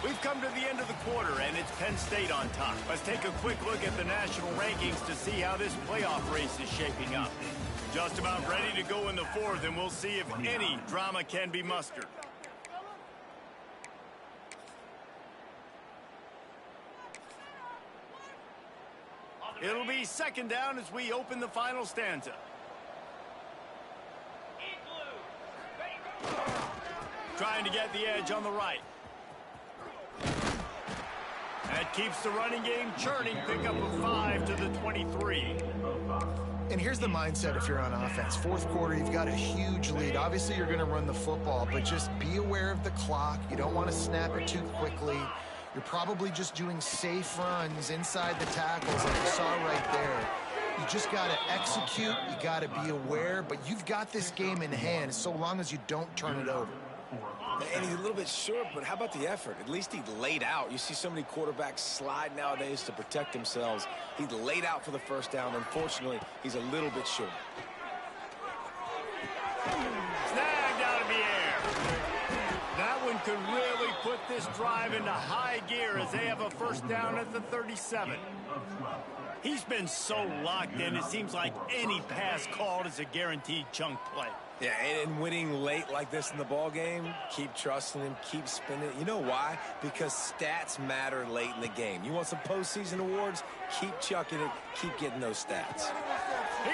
We've come to the end of the quarter, and it's Penn State on top. Let's take a quick look at the national rankings to see how this playoff race is shaping up. Just about ready to go in the 4th, and we'll see if any drama can be mustered. It'll be 2nd down as we open the final stanza. Trying to get the edge on the right. That keeps the running game churning. Pickup of 5 to the 23. And here's the mindset if you're on offense. 4th quarter, you've got a huge lead. Obviously, you're going to run the football, but just be aware of the clock. You don't want to snap it too quickly. You're probably just doing safe runs inside the tackles like you saw right there. You just got to execute. You got to be aware, but you've got this game in hand so long as you don't turn it over. And he's a little bit short, but how about the effort? At least he laid out. You see so many quarterbacks slide nowadays to protect themselves. He laid out for the first down. Unfortunately, he's a little bit short. Snagged out of the air. That one could really put this drive into high gear as they have a first down at the 37. He's been so locked in, it seems like any pass called is a guaranteed chunk play. Yeah, and winning late like this in the ball game, keep trusting him, keep spinning. You know why? Because stats matter late in the game. You want some postseason awards? Keep chucking it, keep getting those stats.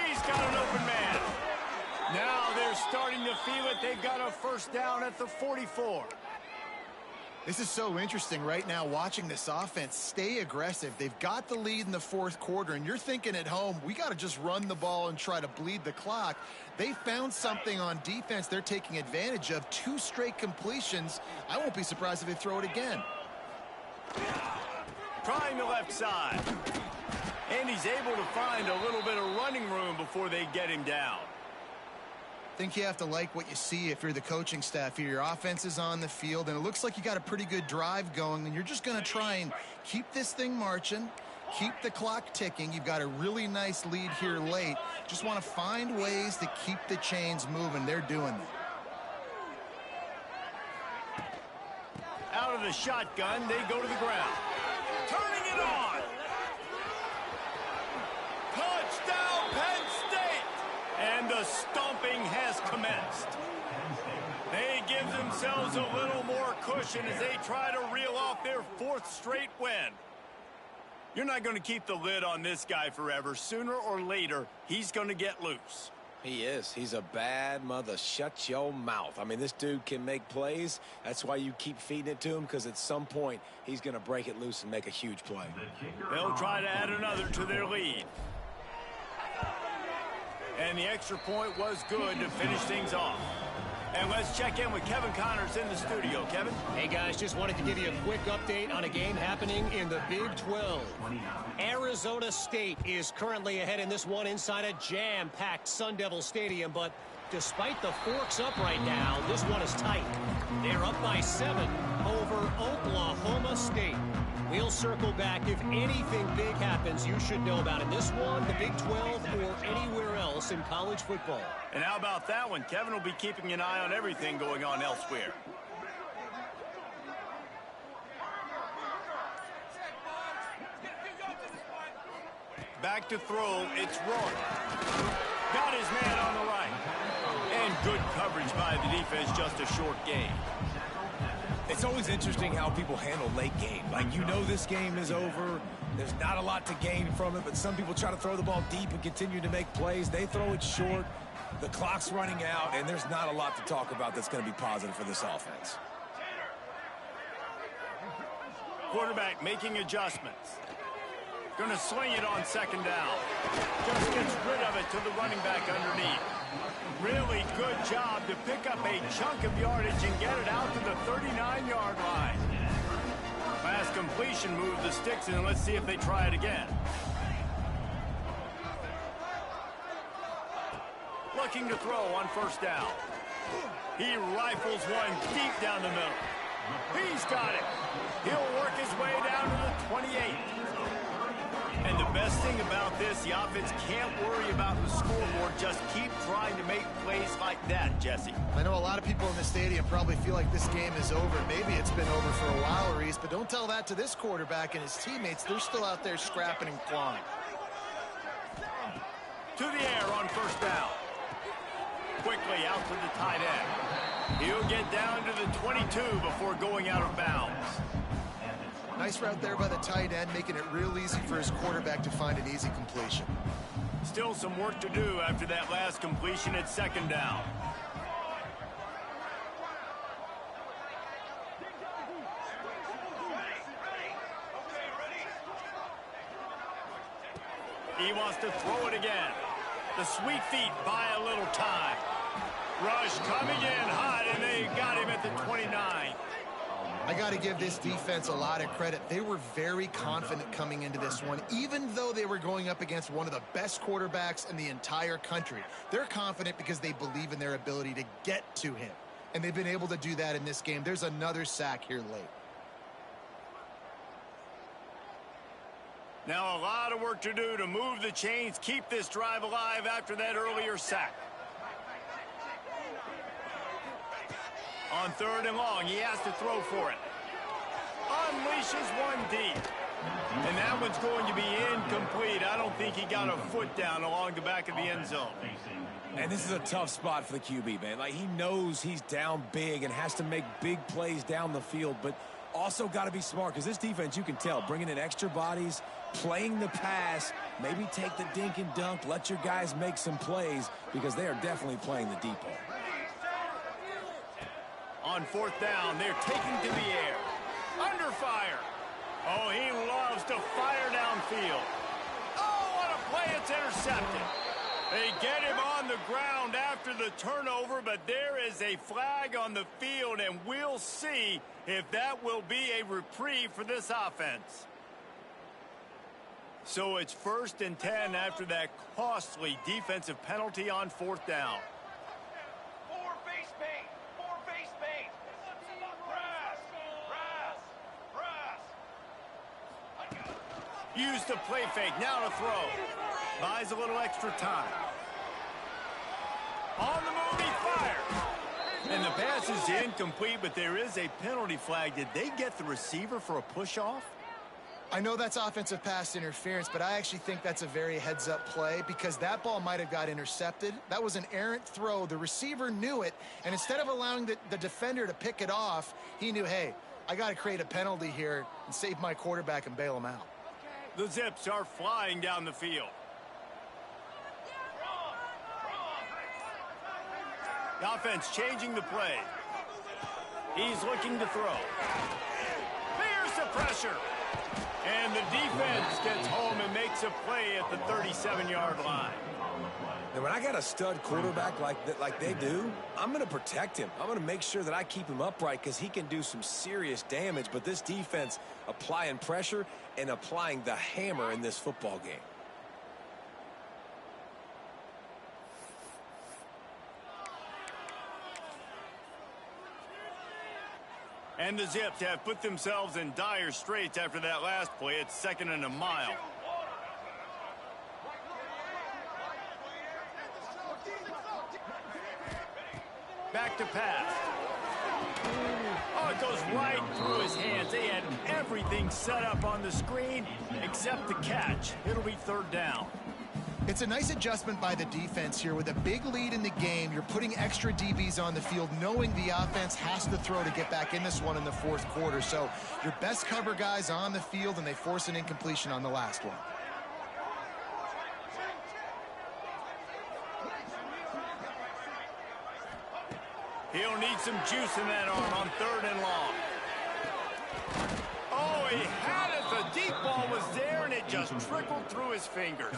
He's got an open man. Now they're starting to feel it. They've got a first down at the 44. This is so interesting right now watching this offense stay aggressive. They've got the lead in the 4th quarter, and you're thinking at home, we got to just run the ball and try to bleed the clock. They found something on defense they're taking advantage of. 2 straight completions. I won't be surprised if they throw it again. Trying the left side. And he's able to find a little bit of running room before they get him down. I think you have to like what you see if you're the coaching staff here. Your offense is on the field, and it looks like you got a pretty good drive going, and you're just going to try and keep this thing marching, keep the clock ticking. You've got a really nice lead here late. Just want to find ways to keep the chains moving. They're doing that. Out of the shotgun, they go to the ground. Turning it on. Touchdown, Penn State! And the stomping has commenced. They give themselves a little more cushion as they try to reel off their 4th straight win. You're not going to keep the lid on this guy forever. Sooner or later, he's going to get loose. He is. He's a bad mother. Shut your mouth. I mean, this dude can make plays. That's why you keep feeding it to him, because at some point, he's going to break it loose and make a huge play. They'll try to add another to their lead. And the extra point was good to finish things off. And let's check in with Kevin Connors in the studio. Kevin? Hey, guys, just wanted to give you a quick update on a game happening in the Big 12. Arizona State is currently ahead in this one inside a jam-packed Sun Devil Stadium, but despite the forks up right now, this one is tight. They're up by 7 over Oklahoma State. We'll circle back if anything big happens you should know about in this one, the Big 12, or anywhere else in college football. And how about that one? Kevin will be keeping an eye on everything going on elsewhere. Back to throw, it's Roy. Got his man on the right. And good coverage by the defense, just a short gain. It's always interesting how people handle late game. Like, you know this game is over. There's not a lot to gain from it, but some people try to throw the ball deep and continue to make plays. They throw it short. The clock's running out, and there's not a lot to talk about that's going to be positive for this offense. Quarterback making adjustments. Going to sling it on second down. Just gets rid of it to the running back underneath. Really good job to pick up a chunk of yardage and get it out to the 39-yard line. Last completion moved the sticks, and let's see if they try it again. Looking to throw on first down. He rifles one deep down the middle. He's got it. He'll work his way down to the 28. And the best thing about this, the offense can't worry about the scoreboard. Just keep trying to make plays like that, Jesse. I know a lot of people in the stadium probably feel like this game is over. Maybe it's been over for a while, Reese, but don't tell that to this quarterback and his teammates. They're still out there scrapping and clawing. To the air on first down. Quickly out to the tight end. He'll get down to the 22 before going out of bounds. Nice route there by the tight end, making it real easy for his quarterback to find an easy completion. Still some work to do after that last completion at second down. He wants to throw it again. The sweet feet buy a little time. Rush coming in hot, and they got him at the 29. I got to give this defense a lot of credit. They were very confident coming into this one, even though they were going up against one of the best quarterbacks in the entire country. They're confident because they believe in their ability to get to him, and they've been able to do that in this game. There's another sack here late. Now a lot of work to do to move the chains, keep this drive alive after that earlier sack. On third and long, he has to throw for it. Unleashes one deep. And that one's going to be incomplete. I don't think he got a foot down along the back of the end zone. And this is a tough spot for the QB, man. Like, he knows he's down big and has to make big plays down the field, but also got to be smart, because this defense, you can tell, bringing in extra bodies, playing the pass, maybe take the dink and dunk, let your guys make some plays, because they are definitely playing the deep ball. On fourth down, they're taking to the air. Under fire. Oh, he loves to fire downfield. Oh, what a play. It's intercepted. They get him on the ground after the turnover, but there is a flag on the field, and we'll see if that will be a reprieve for this offense. So it's 1st and 10 after that costly defensive penalty on fourth down. Used to play fake, now to throw. Buys a little extra time. On the move, he fires. And the pass is incomplete, but there is a penalty flag. Did they get the receiver for a push-off? I know that's offensive pass interference, but I actually think that's a very heads-up play, because that ball might have got intercepted. That was an errant throw. The receiver knew it, and instead of allowing the defender to pick it off, he knew, hey, I got to create a penalty here and save my quarterback and bail him out. The Zips are flying down the field. The offense changing the play. He's looking to throw. There's the pressure. And the defense gets home and makes a play at the 37-yard line. Now, when I got a stud quarterback like they do, I'm going to protect him. I'm going to make sure that I keep him upright because he can do some serious damage. But this defense applying pressure and applying the hammer in this football game. And the Zips have put themselves in dire straits after that last play. It's 2nd and a mile. Back to pass. Oh, it goes right through his hands. They had everything set up on the screen except the catch. It'll be 3rd down. It's a nice adjustment by the defense here. With a big lead in the game, you're putting extra DBs on the field, knowing the offense has to throw to get back in this one in the 4th quarter. So your best cover guys on the field, and they force an incompletion on the last one. He'll need some juice in that arm on 3rd and long. Oh, he had it. The deep ball was there, and it just trickled through his fingers.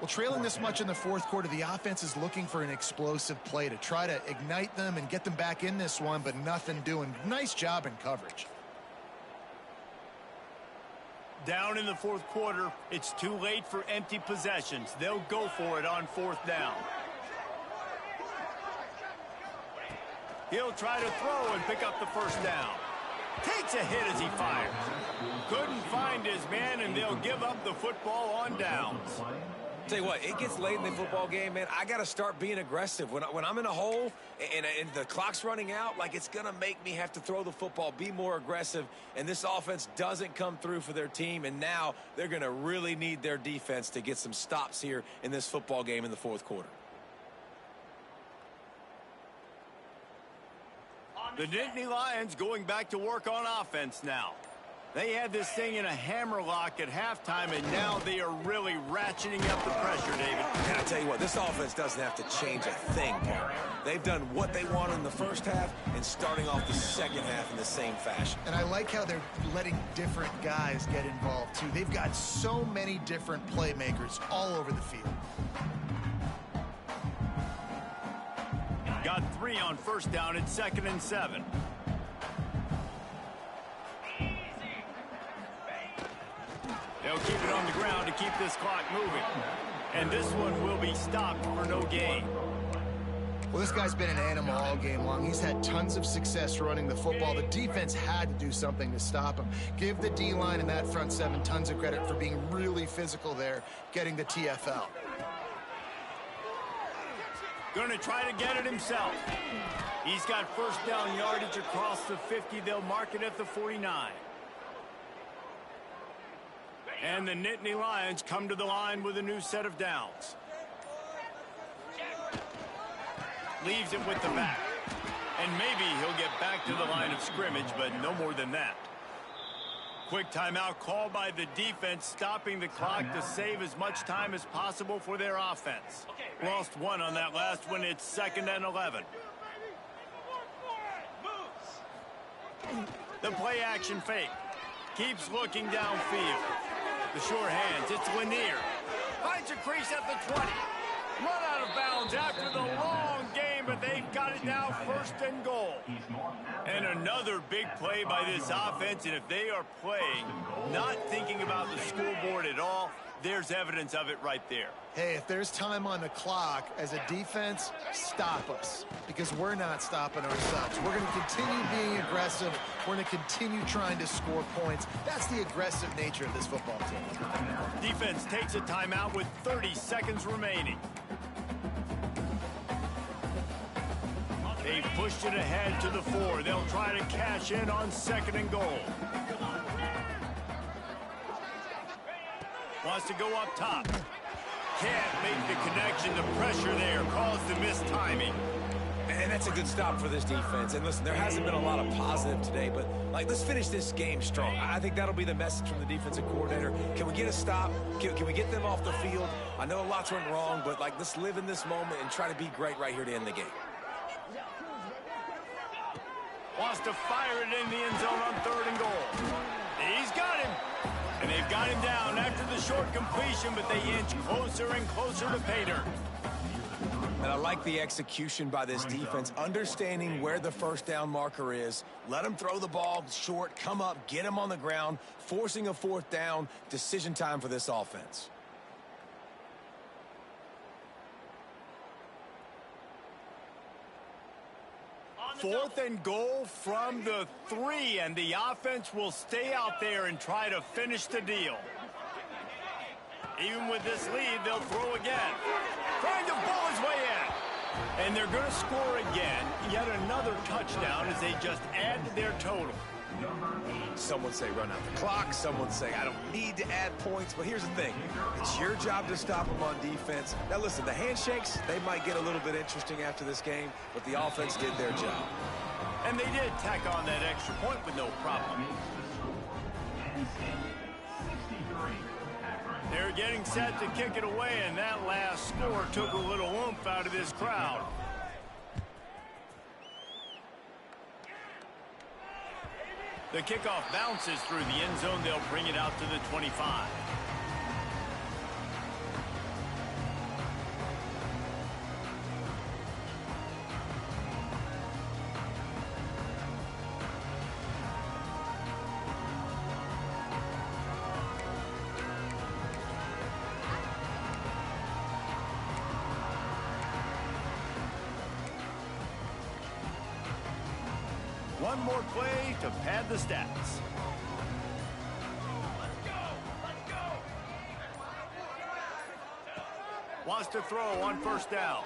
Well, trailing this much in the 4th quarter, the offense is looking for an explosive play to try to ignite them and get them back in this one, but nothing doing. Nice job in coverage. Down in the 4th quarter, it's too late for empty possessions. They'll go for it on 4th down. He'll try to throw and pick up the 1st down. Takes a hit as he fires. Couldn't find his man, and they'll give up the football on downs. Tell you what, it gets late in the football game, man. I got to start being aggressive. When I'm in a hole and the clock's running out, like, it's going to make me have to throw the football, be more aggressive, and this offense doesn't come through for their team, and now they're going to really need their defense to get some stops here in this football game in the 4th quarter. The Nittany Lions going back to work on offense now. They had this thing in a hammerlock at halftime, and now they are really ratcheting up the pressure, David. And I tell you what, this offense doesn't have to change a thing, Penn. They've done what they wanted in the 1st half and starting off the 2nd half in the same fashion. And I like how they're letting different guys get involved, too. They've got so many different playmakers all over the field. Got 3 on 1st down. It's 2nd and 7. They'll keep it on the ground to keep this clock moving. And this one will be stopped for no gain. Well, this guy's been an animal all game long. He's had tons of success running the football. The defense had to do something to stop him. Give the D-line and that front 7 tons of credit for being really physical there, getting the TFL. Going to try to get it himself. He's got 1st down yardage across the 50. They'll mark it at the 49. And the Nittany Lions come to the line with a new set of downs. Leaves it with the back. And maybe he'll get back to the line of scrimmage, but no more than that. Quick timeout called by the defense, stopping the clock to save as much time as possible for their offense. Lost 1 on that last one. It's 2nd and 11. The play action fake. Keeps looking downfield. The short hands. It's Lanier. Finds a crease at the 20. Run out of bounds after the long game, but they've got it now 1st and goal. And another big play by this offense, and if they are playing, not thinking about the scoreboard at all, there's evidence of it right there. Hey, if there's time on the clock, as a defense, stop us. Because we're not stopping ourselves. We're going to continue being aggressive. We're going to continue trying to score points. That's the aggressive nature of this football team. Defense takes a timeout with 30 seconds remaining. They've pushed it ahead to the 4. They'll try to cash in on 2nd and goal. Wants to go up top. Can't make the connection. The pressure there caused the missed timing. And that's a good stop for this defense. And listen, there hasn't been a lot of positive today, but, like, let's finish this game strong. I think that'll be the message from the defensive coordinator. Can we get a stop? Can we get them off the field? I know lots went wrong, but, like, let's live in this moment and try to be great right here to end the game. Wants to fire it in the end zone on 3rd and goal. He's got him. And they've got him down after the short completion, but they inch closer and closer to pay dirt. And I like the execution by this defense, understanding where the first down marker is. Let them throw the ball short, come up, get them on the ground, forcing a 4th down. Decision time for this offense. Fourth and goal from the 3, and the offense will stay out there and try to finish the deal. Even with this lead, they'll throw again. Trying to pull his way in. And they're going to score again. Yet another touchdown as they just add to their total. Some would say run out the clock. Some would say I don't need to add points. But here's the thing. It's your job to stop them on defense. Now, listen, the handshakes, they might get a little bit interesting after this game, but the offense did their job. And they did tack on that extra point with no problem. They're getting set to kick it away, and that last score took a little oomph out of this crowd. The kickoff bounces through the end zone. They'll bring it out to the 25. One more play to pad the stats. Wants to throw on 1st down.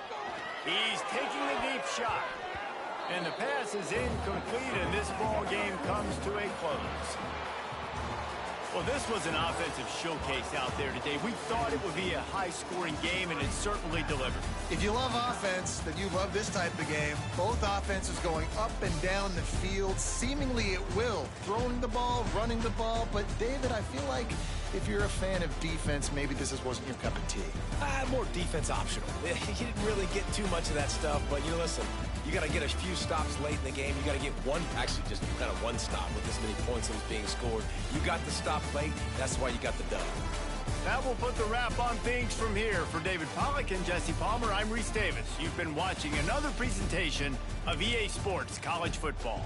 He's taking the deep shot. And the pass is incomplete, and this ball game comes to a close. Well, this was an offensive showcase out there today. We thought it would be a high-scoring game, and it certainly delivered. If you love offense, then you love this type of game. Both offenses going up and down the field, seemingly at will. Throwing the ball, running the ball. But, David, I feel like if you're a fan of defense, maybe this wasn't your cup of tea. More defense optional. You didn't really get too much of that stuff, but, listen, you got to get a few stops late in the game. You got to get actually just kind of one stop with this many points that was being scored. You got the stop late. That's why you got the dub. That will put the wrap on things from here. For David Pollack and Jesse Palmer, I'm Reese Davis. You've been watching another presentation of EA Sports College Football.